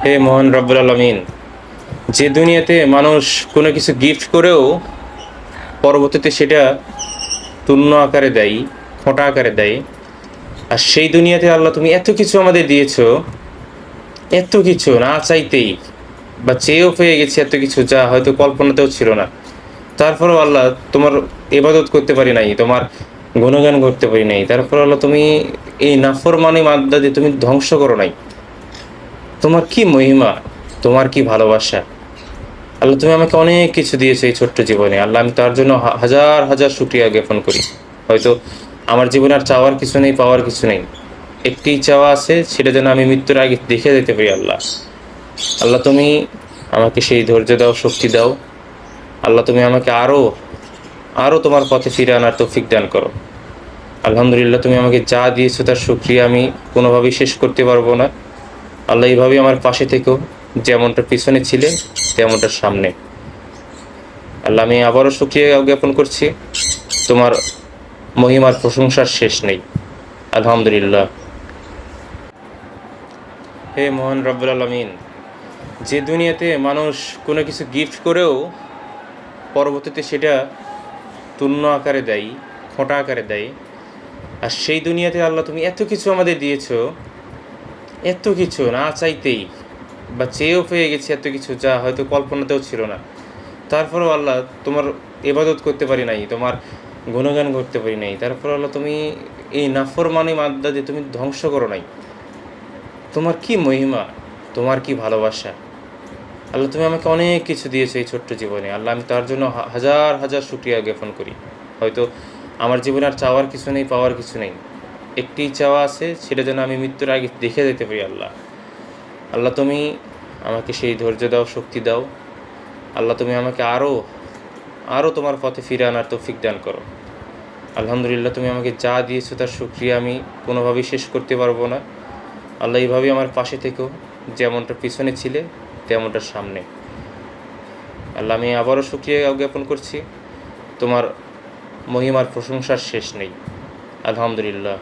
হে মহান রব্বুল আলামিন, যে দুনিয়াতে মানুষ কোনো কিছু গিফট করেও পরবর্তীতে সেটা তুল্য আকারে দেয়, খোঁটা আকারে দেয়, আর সেই দুনিয়াতে আল্লাহ তুমি এত কিছু আমাদের দিয়েছো, এত কিছু না চাইতেই বা চেয়েও পেয়ে গেছি, এত কিছু যা হয়তো কল্পনাতেও ছিল না। তারপরেও আল্লাহ তোমার ইবাদত করতে পারি নাই, তোমার গুণগান করতে পারি নাই। তারপর আল্লাহ তুমি এই নাফরমানি মাদ্দা দিয়ে তুমি ধ্বংস করো নাই। তোমার কি মহিমা, তোমার কি ভালোবাসা। আল্লাহ তুমি আমাকে অনেক কিছু দিয়েছো এই ছোট্ট জীবনে। আল্লাহ আমি তার জন্য হাজার হাজার শুকরিয়া জ্ঞাপন করি। হয়তো আমার জীবনে আর চাওয়ার কিছু নেই, পাওয়ার কিছু নেই, একটি চাওয়া আছে, সেটা যেন আমি মৃত্যুর আগে দেখে যেতে পারি। আল্লাহ আল্লাহ তুমি আমাকে সেই ধৈর্য দাও, শক্তি দাও। আল্লাহ তুমি আমাকে আরও আরও তোমার পথে ফিরে আনার তৌফিক দান করো। আলহামদুলিল্লাহ, তুমি আমাকে যা দিয়েছো তার শুকরিয়া আমি কোনোভাবেই শেষ করতে পারবো না। আল্লাহ এইভাবেই আমার পাশে থেকো, যেমনটা পিছনে ছিলে তেমনটার সামনে। আল্লাহ আমি আবারও শুকরিয়া জ্ঞাপন করছি, তোমার মহিমার প্রশংসার শেষ নেই। আলহামদুলিল্লাহ। হে মহান রব্বুল আলামিন, যে দুনিয়াতে মানুষ কোনো কিছু গিফট করেও পরবর্তীতে সেটা তুল্য আকারে দেয়, খোঁটা আকারে দেয়, আর সেই দুনিয়াতে আল্লাহ তুমি এত কিছু আমাদের দিয়েছো, এত কিছু না চাইতেই বা চেয়েও পেয়ে গেছি, এত কিছু যা হয়তো কল্পনাতেও ছিল না। তারপরেও আল্লাহ তোমার ইবাদত করতে পারি নাই, তোমার গুণগান করতে পারি নাই। তারপর আল্লাহ তুমি এই নাফরমানি মাদ্দা দিয়ে তুমি ধ্বংস করো নাই। তোমার কি মহিমা, তোমার কি ভালোবাসা। আল্লাহ তুমি আমাকে অনেক কিছু দিয়েছো এই ছোট্ট জীবনে। আল্লাহ আমি তার জন্য হাজার হাজার শুকরিয়া জ্ঞাপন করি। হয়তো আমার জীবনে আর চাওয়ার কিছু নেই, পাওয়ার কিছু নেই, একটি চাওয়া আছে, সেটা যেন আমি মৃত্যুর আগে দেখে যেতে পারি। আল্লাহ আল্লাহ তুমি আমাকে সেই ধৈর্য দাও, শক্তি দাও। আল্লাহ তুমি আমাকে আরও তোমার পথে ফিরে আনার তৌফিক দান করো। আলহামদুলিল্লাহ, তুমি আমাকে যা দিয়েছো তার শুকরিয়া আমি কোনোভাবেই শেষ করতে পারবো না। আল্লাহ এইভাবেই আমার পাশে থেকো, যেমনটা পিছনে ছিলে তেমনটার সামনে। আল্লাহ আমি আবারও শুকরিয়া জ্ঞাপন করছি, তোমার মহিমার প্রশংসার শেষ নেই। আলহামদুলিল্লাহ।